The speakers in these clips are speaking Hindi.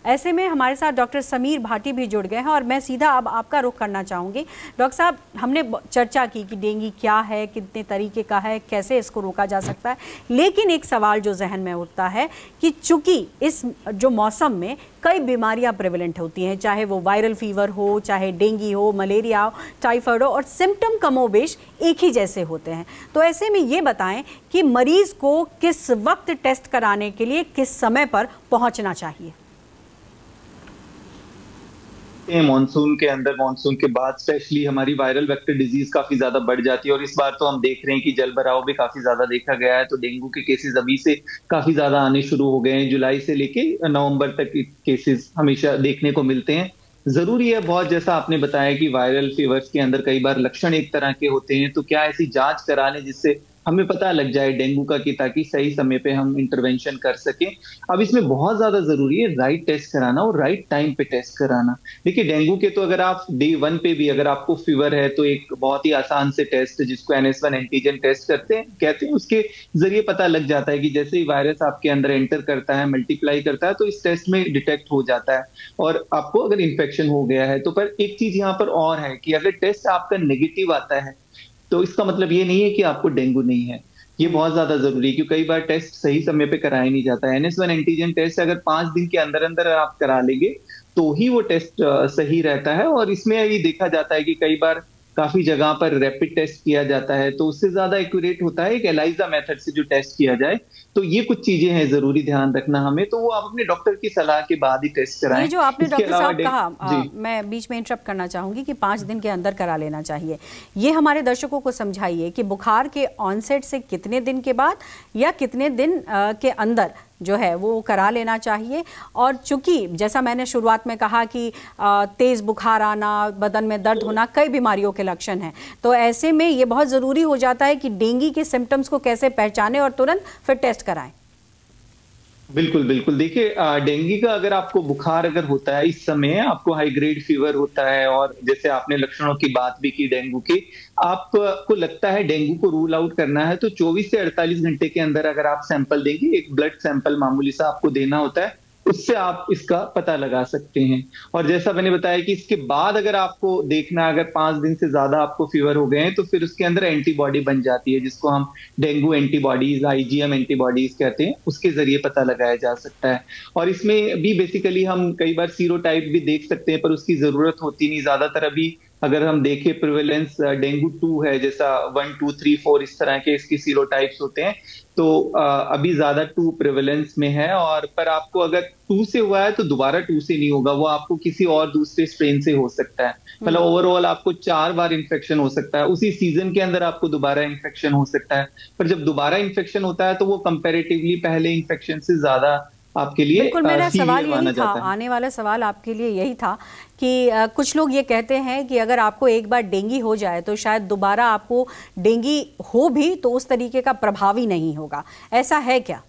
ऐसे में हमारे साथ डॉक्टर समीर भाटी भी जुड़ गए हैं और मैं सीधा अब आपका रुख करना चाहूँगी। डॉक्टर साहब, हमने चर्चा की कि डेंगू क्या है, कितने तरीके का है, कैसे इसको रोका जा सकता है, लेकिन एक सवाल जो जहन में उठता है कि चूंकि इस जो मौसम में कई बीमारियां प्रेवलेंट होती हैं, चाहे वो वायरल फीवर हो, चाहे डेंगू हो, मलेरिया हो, टाइफाइड हो, और सिम्टम कमोबेश एक ही जैसे होते हैं। तो ऐसे में ये बताएं कि मरीज को किस वक्त टेस्ट कराने के लिए किस समय पर पहुंचना चाहिए। मॉनसून के अंदर, मॉनसून के बाद स्पेशली हमारी वायरल वेक्टर डिजीज काफी ज्यादा बढ़ जाती है और इस बार तो हम देख रहे हैं कि जल भराव भी काफी ज्यादा देखा गया है। तो डेंगू के केसेस अभी से काफी ज्यादा आने शुरू हो गए हैं। जुलाई से लेके नवंबर तक केसेस हमेशा देखने को मिलते हैं। जरूरी है बहुत, जैसा आपने बताया कि वायरल फीवर्स के अंदर कई बार लक्षण एक तरह के होते हैं, तो क्या ऐसी जांच करा लें जिससे हमें पता लग जाए डेंगू का, कि ताकि सही समय पे हम इंटरवेंशन कर सकें। अब इसमें बहुत ज्यादा जरूरी है राइट टेस्ट कराना और राइट टाइम पे टेस्ट कराना। देखिए डेंगू के तो अगर आप डे 1 पे भी अगर आपको फीवर है तो एक बहुत ही आसान से टेस्ट जिसको NS1 एंटीजन टेस्ट कहते हैं, उसके जरिए पता लग जाता है कि जैसे ही वायरस आपके अंदर एंटर करता है, मल्टीप्लाई करता है, तो इस टेस्ट में डिटेक्ट हो जाता है और आपको अगर इन्फेक्शन हो गया है तो। पर एक चीज यहाँ पर और है कि अगर टेस्ट आपका नेगेटिव आता है तो इसका मतलब ये नहीं है कि आपको डेंगू नहीं है। ये बहुत ज्यादा जरूरी है क्योंकि कई बार टेस्ट सही समय पे कराया नहीं जाता है। NS1 एंटीजन टेस्ट अगर 5 दिन के अंदर अंदर आप करा लेंगे तो ही वो टेस्ट सही रहता है। और इसमें ये देखा जाता है कि कई बार काफी जगह पर रैपिड टेस्ट किया जाता है तो उससे ज्यादा एक्यूरेट होता है एक एलाइजा मेथड से जो टेस्ट किया जाए। तो ये कुछ चीजें हैं जरूरी ध्यान रखना हमें, तो वो आप अपने डॉक्टर की सलाह के बाद ही टेस्ट कराएं। ये जो आपने डॉक्टर साहब कहा, मैं बीच में इंटरप्ट करना चाहूंगी कि 5 दिन के अंदर करा लेना चाहिए। ये हमारे दर्शकों को समझाइए कि बुखार के ऑनसेट से कितने दिन के बाद या कितने दिन के अंदर जो है वो करा लेना चाहिए। और चूंकि जैसा मैंने शुरुआत में कहा कि तेज़ बुखार आना, बदन में दर्द होना कई बीमारियों के लक्षण हैं, तो ऐसे में ये बहुत ज़रूरी हो जाता है कि डेंगू के सिम्टम्स को कैसे पहचानें और तुरंत फिर टेस्ट कराएं। बिल्कुल बिल्कुल, देखिए डेंगू का अगर आपको बुखार अगर होता है, इस समय आपको हाई ग्रेड फीवर होता है और जैसे आपने लक्षणों की बात भी की डेंगू की, आपको लगता है डेंगू को रूल आउट करना है तो 24 से 48 घंटे के अंदर अगर आप सैंपल देंगे, एक ब्लड सैंपल मामूली सा आपको देना होता है, उससे आप इसका पता लगा सकते हैं। और जैसा मैंने बताया कि इसके बाद अगर आपको देखना, अगर 5 दिन से ज्यादा आपको फीवर हो गए हैं तो फिर उसके अंदर एंटीबॉडी बन जाती है जिसको हम डेंगू एंटीबॉडीज, IgM एंटीबॉडीज कहते हैं, उसके जरिए पता लगाया जा सकता है। और इसमें भी बेसिकली हम कई बार सीरोटाइप भी देख सकते हैं पर उसकी जरूरत होती नहीं। ज्यादातर अभी अगर हम देखें प्रिवेलेंस डेंगू 2 है, जैसा 1, 2, 3, 4 इस तरह के इसके सीरोटाइप्स होते हैं, तो अभी ज्यादा 2 प्रिवेलेंस में है। और पर आपको अगर 2 से हुआ है तो दोबारा 2 से नहीं होगा, वो आपको किसी और दूसरे स्ट्रेन से हो सकता है। मतलब ओवरऑल आपको 4 बार इन्फेक्शन हो सकता है, उसी सीजन के अंदर आपको दोबारा इन्फेक्शन हो सकता है। पर जब दोबारा इन्फेक्शन होता है तो वो कंपैरेटिवली पहले इन्फेक्शन से ज्यादा आपके लिए बिल्कुल, मेरा सवाल यही था, आने वाला सवाल आपके लिए यही था कि कुछ लोग ये कहते हैं कि अगर आपको एक बार डेंगू हो जाए तो शायद दोबारा आपको डेंगू हो भी तो उस तरीके का प्रभावी नहीं होगा, ऐसा है क्या?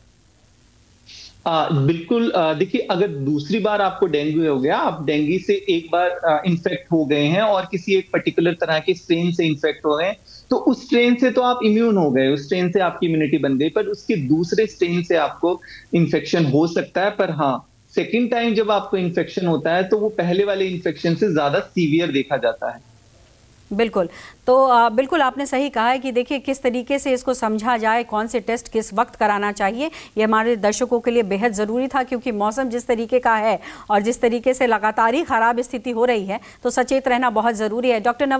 बिल्कुल, देखिए अगर दूसरी बार आपको डेंगू हो गया, आप डेंगू से एक बार इन्फेक्ट हो गए हैं और किसी एक पर्टिकुलर तरह के स्ट्रेन से इन्फेक्ट हो गए, तो उस स्ट्रेन से तो आप इम्यून हो गए, उस स्ट्रेन से आपकी इम्यूनिटी बन गई, पर उसके दूसरे स्ट्रेन से आपको इन्फेक्शन हो सकता है। पर हाँ, सेकेंड टाइम जब आपको इन्फेक्शन होता है तो वो पहले वाले इन्फेक्शन से ज्यादा सीवियर देखा जाता है। बिल्कुल, तो बिल्कुल आपने सही कहा है कि देखिए किस तरीके से इसको समझा जाए, कौन से टेस्ट किस वक्त कराना चाहिए, ये हमारे दर्शकों के लिए बेहद ज़रूरी था क्योंकि मौसम जिस तरीके का है और जिस तरीके से लगातार ही ख़राब स्थिति हो रही है तो सचेत रहना बहुत ज़रूरी है। डॉक्टर